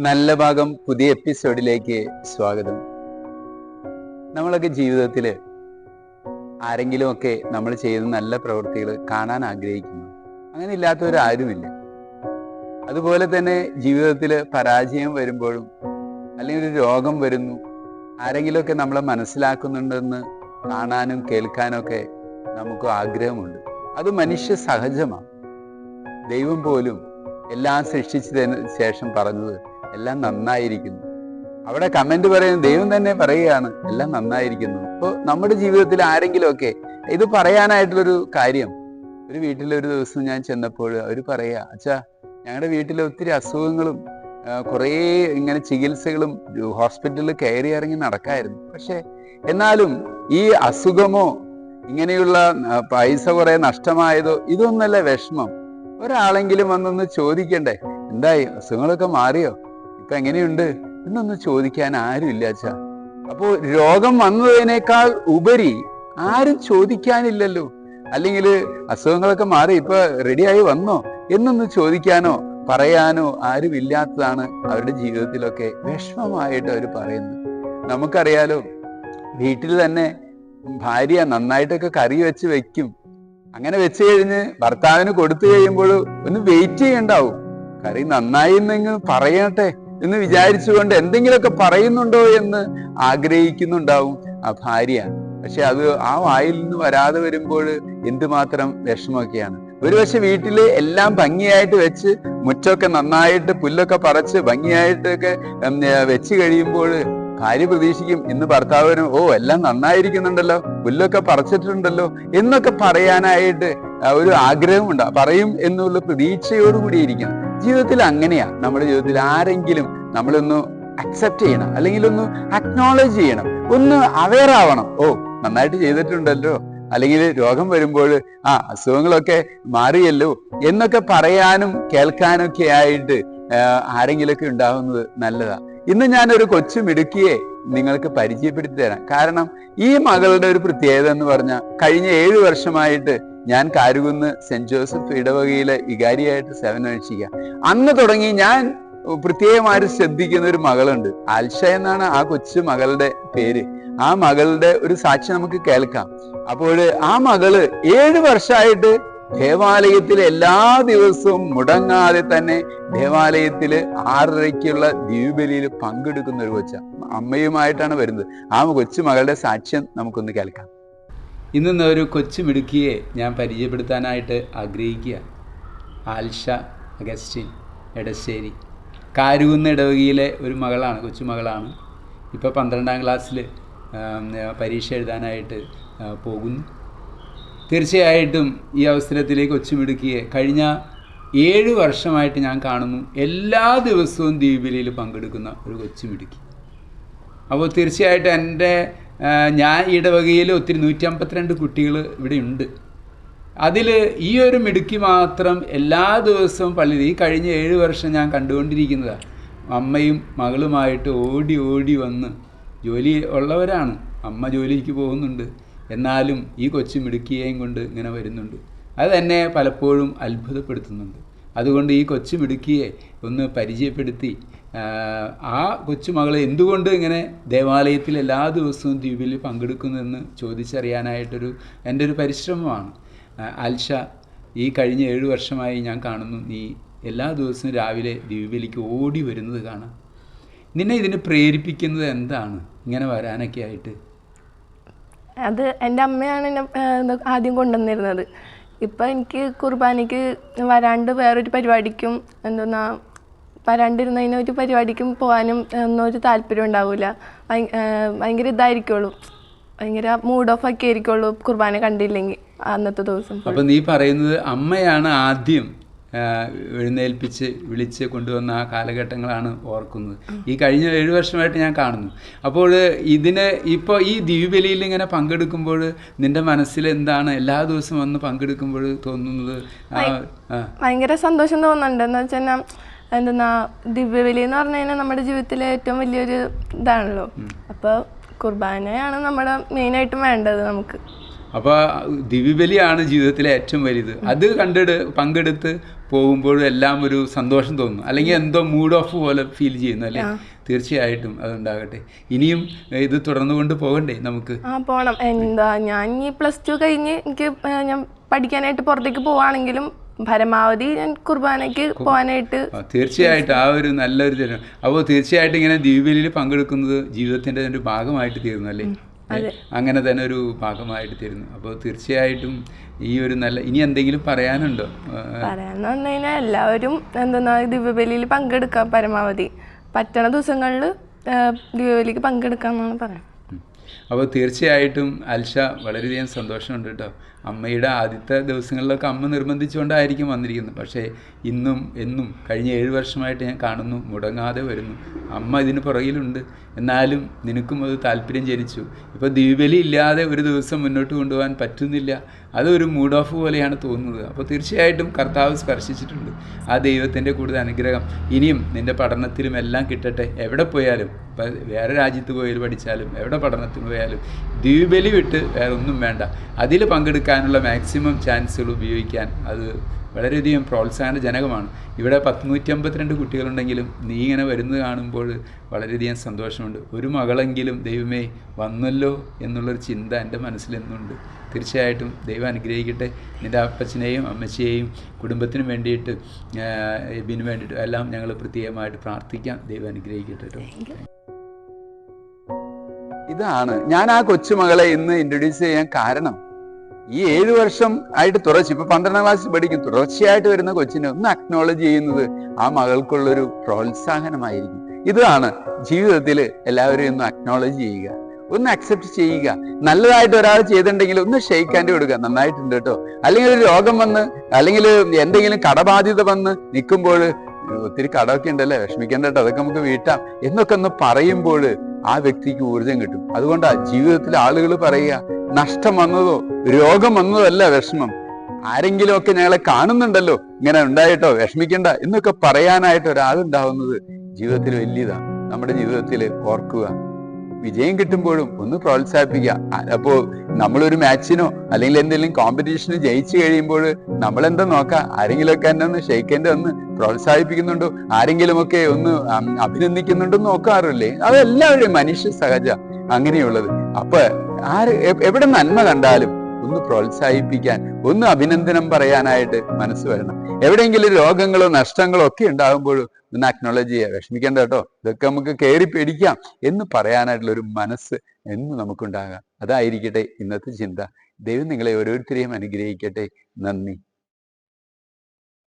നല്ല ഭാഗം പുതിയ എപ്പിസോഡിലേക്ക് സ്വാഗതം. നമ്മളൊക്കെ ജീവിതത്തിൽ ആരെങ്കിലുമൊക്കെ നമ്മൾ ചെയ്യുന്ന നല്ല പ്രവൃത്തികൾ കാണാൻ ആഗ്രഹിക്കുന്നു. അങ്ങനെ ഇല്ലാത്തവരാരുമില്ല. അതുപോലെ തന്നെ ജീവിതത്തിൽ പരാജയം വരുമ്പോഴും അല്ലെങ്കിൽ ഒരു രോഗം വരുന്നു, ആരെങ്കിലുമൊക്കെ നമ്മളെ മനസ്സിലാക്കുന്നുണ്ടെന്ന് കാണാനും കേൾക്കാനും ഒക്കെ നമുക്ക് ആഗ്രഹമുണ്ട്. അത് മനുഷ്യ സഹജമാണ്. ദൈവം പോലും എല്ലാം സൃഷ്ടിച്ചതിന് ശേഷം പറഞ്ഞത് എല്ലാം നന്നായിരിക്കുന്നു. അവിടെ കമന്റ് പറയുന്നത് ദൈവം തന്നെ പറയുകയാണ് എല്ലാം നന്നായിരിക്കുന്നു. അപ്പോൾ നമ്മുടെ ജീവിതത്തിൽ ആരെങ്കിലുമൊക്കെ ഇത് പറയാനായിട്ടുള്ളൊരു കാര്യം, ഒരു വീട്ടിലൊരു ദിവസം ഞാൻ ചെന്നപ്പോൾ അവർ പറയുക, അച്ഛാ ഞങ്ങളുടെ വീട്ടിൽ ഒത്തിരി അസുഖങ്ങളും കുറേ ഇങ്ങനെ ചികിത്സകളും ഹോസ്പിറ്റലിൽ കയറി ഇറങ്ങി നടക്കായിരുന്നു. പക്ഷെ എന്നാലും ഈ അസുഖമോ ഇങ്ങനെയുള്ള പൈസ കുറെ നഷ്ടമായതോ ഇതൊന്നല്ല വിഷമം. ഒരാളെങ്കിലും വന്നൊന്ന് ചോദിക്കണ്ടേ, എന്തായി അസുഖങ്ങളൊക്കെ മാറിയോ, ഇപ്പൊ എങ്ങനെയുണ്ട് എന്നൊന്ന് ചോദിക്കാൻ ആരും ഇല്ല അച്ഛാ. അപ്പോ രോഗം വന്നതിനേക്കാൾ ഉപരി ആരും ചോദിക്കാനില്ലല്ലോ. അല്ലെങ്കിൽ അസുഖങ്ങളൊക്കെ മാറി ഇപ്പൊ റെഡിയായി വന്നോ എന്നൊന്ന് ചോദിക്കാനോ പറയാനോ ആരും ഇല്ലാത്തതാണ് അവരുടെ ജീവിതത്തിലൊക്കെ വിഷമമായിട്ട് അവർ പറയുന്നത്. നമുക്കറിയാലോ, വീട്ടിൽ തന്നെ ഭാര്യ നന്നായിട്ടൊക്കെ കറി വെക്കും. അങ്ങനെ വെച്ച് കഴിഞ്ഞ് ഭർത്താവിന് കൊടുത്തു കഴിയുമ്പോൾ ഒന്ന് വെയിറ്റ് ചെയ്യണ്ടാവും. കറി നന്നായി എന്നെങ്കിൽ പറയട്ടെ എന്ന് വിചാരിച്ചുകൊണ്ട് എന്തെങ്കിലുമൊക്കെ പറയുന്നുണ്ടോ എന്ന് ആഗ്രഹിക്കുന്നുണ്ടാവും ആ ഭാര്യ. പക്ഷെ അത് ആ വായിൽ നിന്ന് വരാതെ വരുമ്പോൾ എന്തുമാത്രം വിഷമമൊക്കെയാണ്. ഒരുപക്ഷെ വീട്ടില് എല്ലാം ഭംഗിയായിട്ട് വെച്ച് മുറ്റമൊക്കെ നന്നായിട്ട് പുല്ലൊക്കെ പറിച്ച് ഭംഗിയായിട്ടൊക്കെ വെച്ച് കഴിയുമ്പോൾ ഭാര്യ പ്രതീക്ഷിക്കും ഇന്ന് ഭർത്താവിന് എല്ലാം നന്നായിരിക്കുന്നുണ്ടല്ലോ, പുല്ലൊക്കെ പറിച്ചിട്ടുണ്ടല്ലോ എന്നൊക്കെ പറയാനായിട്ട് ഒരു ആഗ്രഹമുണ്ട്, പറയും എന്നുള്ള പ്രതീക്ഷയോടുകൂടി ഇരിക്കണം. ജീവിതത്തിൽ അങ്ങനെയാ. നമ്മുടെ ജീവിതത്തിൽ ആരെങ്കിലും നമ്മളൊന്ന് അക്സെപ്റ്റ് ചെയ്യണം, അല്ലെങ്കിൽ ഒന്ന് അക്നോളജ് ചെയ്യണം, ഒന്ന് അവെയർ ആവണം. നന്നായിട്ട് ചെയ്തിട്ടുണ്ടല്ലോ, അല്ലെങ്കിൽ രോഗം വരുമ്പോൾ അസുഖങ്ങളൊക്കെ മാറിയല്ലോ എന്നൊക്കെ പറയാനും കേൾക്കാനൊക്കെ ആയിട്ട് ആരെങ്കിലുമൊക്കെ ഉണ്ടാവുന്നത് നല്ലതാ. ഇന്ന് ഞാനൊരു കൊച്ചു മിടുക്കിയെ നിങ്ങൾക്ക് പരിചയപ്പെടുത്തി തരാം. കാരണം ഈ മകളുടെ ഒരു പ്രത്യേകത എന്ന് പറഞ്ഞാൽ, കഴിഞ്ഞ 7 വർഷമായിട്ട് ഞാൻ കാരുകുന്ന് സെന്റ് ജോസഫ് ഇടവകയിലെ വികാരിയായിട്ട് സേവനമനുഷ്ഠിക്കുക. അന്ന് തുടങ്ങി ഞാൻ പ്രത്യേകമായിട്ട് ശ്രദ്ധിക്കുന്ന ഒരു മകളുണ്ട്. ആൽഷ എന്നാണ് ആ കൊച്ചു മകളുടെ പേര്. ആ മകളുടെ ഒരു സാക്ഷി നമുക്ക് കേൾക്കാം. അപ്പോൾ ആ മകള് 7 വർഷമായിട്ട് ദേവാലയത്തിൽ എല്ലാ ദിവസവും മുടങ്ങാതെ തന്നെ ദേവാലയത്തില് 6:30-ക്കുള്ള ദിവ്യബലിയിൽ പങ്കെടുക്കുന്ന ഒരു കൊച്ച. അമ്മയുമായിട്ടാണ് വരുന്നത്. ആ കൊച്ചു മകളുടെ സാക്ഷ്യം നമുക്കൊന്ന് കേൾക്കാം. ഇന്ന് ഒരു കൊച്ചു മിടുക്കിയെ ഞാൻ പരിചയപ്പെടുത്താനായിട്ട് ആഗ്രഹിക്കുക. ആൽഷ അഗസ്റ്റിൻ എടശ്ശേരി, കാരുകുന്ന ഇടവകയിലെ ഒരു മകളാണ്, കൊച്ചു മകളാണ്. ഇപ്പോൾ 12ാം ക്ലാസ്സിൽ പരീക്ഷ എഴുതാനായിട്ട് പോകുന്നു. തീർച്ചയായിട്ടും ഈ അവസരത്തിലെ കൊച്ചുമിടുക്കിയെ കഴിഞ്ഞ 7 വർഷമായിട്ട് ഞാൻ കാണുന്നു. എല്ലാ ദിവസവും ദിവ്യബലിയിൽ പങ്കെടുക്കുന്ന ഒരു കൊച്ചുമിടുക്കി. അപ്പോൾ തീർച്ചയായിട്ടും ഞാൻ ഇടവകയിൽ ഒത്തിരി 152 കുട്ടികൾ ഇവിടെ ഉണ്ട്. അതിൽ ഈ ഒരു മിടുക്കി മാത്രം എല്ലാ ദിവസവും പള്ളിയിൽ, ഈ കഴിഞ്ഞ 7 വർഷം ഞാൻ കണ്ടുകൊണ്ടിരിക്കുന്നതാണ്. അമ്മയും മകളുമായിട്ട് ഓടി ഓടി വന്ന്, ജോലി ഉള്ളവരാണ്, അമ്മ ജോലിക്ക് പോകുന്നുണ്ട്, എന്നാലും ഈ കൊച്ചു മിടുക്കിയെയും കൊണ്ട് ഇങ്ങനെ വരുന്നുണ്ട്. അത് തന്നെ പലപ്പോഴും അത്ഭുതപ്പെടുത്തുന്നുണ്ട്. അതുകൊണ്ട് ഈ കൊച്ചു മിടുക്കിയെ ഒന്ന് പരിചയപ്പെടുത്തി ആ കൊച്ചുമകൾ എന്തുകൊണ്ട് ഇങ്ങനെ ദേവാലയത്തിൽ എല്ലാ ദിവസവും ദിവ്യബലിയിൽ പങ്കെടുക്കുന്നതെന്ന് ചോദിച്ചറിയാനായിട്ടൊരു എൻ്റെ ഒരു പരിശ്രമമാണ്. ആൽഷ, ഈ കഴിഞ്ഞ 7 വർഷമായി ഞാൻ കാണുന്നു നീ എല്ലാ ദിവസവും രാവിലെ ദിവ്യബലിക്ക് ഓടി വരുന്നത് കാണാം. നിന്നെ ഇതിന് പ്രേരിപ്പിക്കുന്നത് എന്താണ് ഇങ്ങനെ വരാനൊക്കെ ആയിട്ട്? അത് എൻ്റെ അമ്മയാണ് എന്നെ ആദ്യം കൊണ്ടുവന്നിരുന്നത്. ഇപ്പം എനിക്ക് കുർബാനയ്ക്ക് വരാണ്ട് വേറൊരു പരിപാടിക്കും വരാണ്ടിരുന്നതിന് ഒരു പരിപാടിക്കും പോകാനും ഒന്നും ഒരു താല്പര്യം ഉണ്ടാവില്ല. ഭയങ്കര ഇതായിരിക്കുള്ളൂ, ഭയങ്കര മൂഡ് ഓഫ് ഒക്കെ ആയിരിക്കുള്ളൂ കുർബാന കണ്ടില്ലെങ്കിൽ അന്നത്തെ ദിവസം. അപ്പം നീ പറയുന്നത് അമ്മയാണ് ആദ്യം എഴുന്നേൽപ്പിച്ച് വിളിച്ച് കൊണ്ടുവന്ന ആ കാലഘട്ടങ്ങളാണ് ഓർക്കുന്നത്. ഈ കഴിഞ്ഞ 7 വർഷമായിട്ട് ഞാൻ കാണുന്നു. അപ്പോൾ ഇപ്പോൾ ഈ ദിവ്യബലിയിൽ ഇങ്ങനെ പങ്കെടുക്കുമ്പോൾ നിന്റെ മനസ്സിൽ എന്താണ് എല്ലാ ദിവസവും വന്ന് പങ്കെടുക്കുമ്പോൾ തോന്നുന്നത്? ഭയങ്കര സന്തോഷം തോന്നുന്നുണ്ട്. എന്ന് വെച്ചാൽ ദിവ്യബലി എന്ന് പറഞ്ഞു കഴിഞ്ഞാൽ നമ്മുടെ ജീവിതത്തിലെ ഏറ്റവും വലിയൊരു ഇതാണല്ലോ. അപ്പോൾ കുർബാനയാണ് നമ്മുടെ മെയിനായിട്ടും വേണ്ടത് നമുക്ക്. അപ്പോൾ ദിവ്യബലിയാണ് ജീവിതത്തിലെ ഏറ്റവും വലുത്. അത് പങ്കെടുത്ത് പോകുമ്പോഴും എല്ലാം ഒരു സന്തോഷം തോന്നുന്നു, അല്ലെങ്കിൽ എന്തോ മൂഡ് ഓഫ് പോലെ ഫീൽ ചെയ്യുന്നു അല്ലേ? തീർച്ചയായിട്ടും അതുണ്ടാകട്ടെ. ഇനിയും ഇത് തുടർന്നുകൊണ്ട് പോകണ്ടേ നമുക്ക്? പോണം. ഞാൻ ഈ +2 കഴിഞ്ഞ് എനിക്ക് ഞാൻ പഠിക്കാനായിട്ട് പുറത്തേക്ക് പോവാണെങ്കിലും പരമാവധി ഞാൻ കുർബാനയ്ക്ക് പോകാനായിട്ട്. തീർച്ചയായിട്ടും ആ ഒരു നല്ലൊരു ജനം. അപ്പോൾ തീർച്ചയായിട്ടും ഇങ്ങനെ ദിവ്യബലിയിൽ പങ്കെടുക്കുന്നത് ജീവിതത്തിൻ്റെ ഒരു ഭാഗമായിട്ട് തീർന്നു അല്ലേ? അങ്ങനെ തന്നെ ഒരു ഭാഗമായിട്ട് തീരുന്നു. അപ്പോൾ തീർച്ചയായിട്ടും ഈ ഒരു നല്ല, ഇനി എന്തെങ്കിലും പറയാനുണ്ടോ? പറയാന്ന് പറഞ്ഞു കഴിഞ്ഞാൽ എല്ലാവരും ദിവ്യബലിയിൽ പങ്കെടുക്കാം, പരമാവധി പറ്റണ ദിവസങ്ങളിൽ ദിവ്യബലിക്ക് പങ്കെടുക്കാമെന്നാണ് പറയാം. അപ്പോൾ തീർച്ചയായിട്ടും അൽഷ, വളരെയധികം സന്തോഷമുണ്ട് കേട്ടോ. അമ്മയുടെ ആദ്യത്തെ ദിവസങ്ങളിലൊക്കെ അമ്മ നിർബന്ധിച്ചുകൊണ്ടായിരിക്കും വന്നിരിക്കുന്നത്. പക്ഷേ ഇന്നും എന്നും കഴിഞ്ഞ 7 വർഷമായിട്ട് ഞാൻ കാണുന്നു, മുടങ്ങാതെ വരുന്നു. അമ്മ ഇതിന് പുറകിലുണ്ട്. എന്നാലും നിനക്കും അത് താല്പര്യം ജനിച്ചു. ഇപ്പോൾ ദിവ്യബലി ഇല്ലാതെ ഒരു ദിവസം മുന്നോട്ട് കൊണ്ടുപോകാൻ പറ്റുന്നില്ല. അതൊരു മൂഡ് ഓഫ് പോലെയാണ് തോന്നുന്നത്. അപ്പോൾ തീർച്ചയായിട്ടും കർത്താവ് സ്പർശിച്ചിട്ടുണ്ട്. ആ ദൈവത്തിൻ്റെ കൂടുതൽ അനുഗ്രഹം ഇനിയും നിൻ്റെ പഠനത്തിലും എല്ലാം കിട്ടട്ടെ. എവിടെ പോയാലും, ഇപ്പം വേറെ രാജ്യത്ത് പോയാലും പഠിച്ചാലും എവിടെ പഠനത്തിന് പോയാലും ദിവ്യബലി വിട്ട് വേറെ ഒന്നും വേണ്ട. അതിൽ പങ്കെടുക്കാനുള്ള മാക്സിമം ചാൻസുകൾ ഉപയോഗിക്കാൻ അത് വളരെയധികം പ്രോത്സാഹനജനകമാണ്. ഇവിടെ 152 കുട്ടികളുണ്ടെങ്കിലും നീ ഇങ്ങനെ വരുന്നത് കാണുമ്പോൾ വളരെയധികം സന്തോഷമുണ്ട്. ഒരു മകളെങ്കിലും ദൈവമേ വന്നല്ലോ എന്നുള്ളൊരു ചിന്ത എൻ്റെ മനസ്സിലെന്നുണ്ട്. തീർച്ചയായിട്ടും ദൈവം അനുഗ്രഹിക്കട്ടെ. നിൻ്റെ അപ്പച്ചനെയും അമ്മച്ചിയെയും കുടുംബത്തിനും വേണ്ടിയിട്ട്, എബിന് വേണ്ടിയിട്ട് എല്ലാം ഞങ്ങൾ പ്രത്യേകമായിട്ട് പ്രാർത്ഥിക്കാം. ദൈവം അനുഗ്രഹിക്കട്ടെ കേട്ടോ. ഇതാണ് ഞാൻ ആ കൊച്ചുമകളെ ഇന്ന് ഇൻട്രൊഡ്യൂസ് ചെയ്യാൻ കാരണം. ഈ 7 വർഷം ആയിട്ട് ഇപ്പൊ 12ാം ക്ലാസ്സിൽ പഠിക്കും, തുടർച്ചയായിട്ട് വരുന്ന കൊച്ചിനെ ഒന്ന് അക്നോളജ് ചെയ്യുന്നത് ആ മകൾക്കുള്ളൊരു പ്രോത്സാഹനമായിരിക്കും. ഇതാണ് ജീവിതത്തിൽ എല്ലാവരെയും ഒന്ന് അക്നോളജ് ചെയ്യുക, ഒന്ന് അക്സെപ്റ്റ് ചെയ്യുക. നല്ലതായിട്ട് ഒരാൾ ചെയ്തിട്ടുണ്ടെങ്കിൽ ഒന്ന് ഷെയ്ക്ക് ഹാൻഡ് കൊടുക്കുക, നന്നായിട്ടുണ്ട് കേട്ടോ. അല്ലെങ്കിൽ ഒരു രോഗം വന്ന്, അല്ലെങ്കിൽ എന്തെങ്കിലും കടബാധ്യത വന്ന് നിൽക്കുമ്പോൾ, ഒത്തിരി കടമൊക്കെ ഉണ്ടല്ലേ, വിഷമിക്കേണ്ട കേട്ടോ, അതൊക്കെ നമുക്ക് വീട്ടാം എന്നൊക്കെ ഒന്ന് പറയുമ്പോൾ ആ വ്യക്തിക്ക് ഊർജം കിട്ടും. അതുകൊണ്ടാണ് ജീവിതത്തിൽ ആളുകൾ പറയുക, നഷ്ടം വന്നതോ രോഗം വന്നതോ അല്ല വിഷമം, ആരെങ്കിലും ഒക്കെ ഞങ്ങളെ കാണുന്നുണ്ടല്ലോ ഇങ്ങനെ ഉണ്ടായിട്ടോ വിഷമിക്കണ്ട എന്നൊക്കെ പറയാനായിട്ട് ഒരാളുണ്ടാവുന്നത് ജീവിതത്തിൽ വലിയതാണ്. നമ്മുടെ ജീവിതത്തിൽ ഓർക്കുക, വിജയം കിട്ടുമ്പോഴും ഒന്ന് പ്രോത്സാഹിപ്പിക്കുക. അപ്പോ നമ്മളൊരു മാച്ചിനോ അല്ലെങ്കിൽ എന്തെങ്കിലും കോമ്പറ്റീഷന് ജയിച്ചു കഴിയുമ്പോൾ നമ്മളെന്താ നോക്കാം, ആരെങ്കിലുമൊക്കെ എന്നെ ഒന്ന് ഷെയ്ക്കേണ്ടി ഒന്ന് പ്രോത്സാഹിപ്പിക്കുന്നുണ്ടോ, ആരെങ്കിലുമൊക്കെ ഒന്ന് അഭിനന്ദിക്കുന്നുണ്ടോ നോക്കാറില്ലേ? അതെല്ലാവരും മനുഷ്യ സഹജ അങ്ങനെയുള്ളത്. അപ്പൊ എവിടെ നന്മ കണ്ടാലും ഒന്ന് പ്രോത്സാഹിപ്പിക്കാൻ, ഒന്ന് അഭിനന്ദനം പറയാനായിട്ട് മനസ്സ് വരണം. എവിടെയെങ്കിലും രോഗങ്ങളോ നഷ്ടങ്ങളോ ഒക്കെ ഉണ്ടാകുമ്പോഴും ഒന്ന് അക്നോളജ് ചെയ്യുക, വിഷമിക്കേണ്ട കേട്ടോ, ഇതൊക്കെ നമുക്ക് കയറി പേടിക്കാം എന്ന് പറയാനായിട്ടുള്ള ഒരു മനസ്സ് എന്ന് നമുക്കുണ്ടാകാം. അതായിരിക്കട്ടെ ഇന്നത്തെ ചിന്ത. ദൈവം നിങ്ങളെ ഓരോരുത്തരെയും അനുഗ്രഹിക്കട്ടെ. നന്ദി.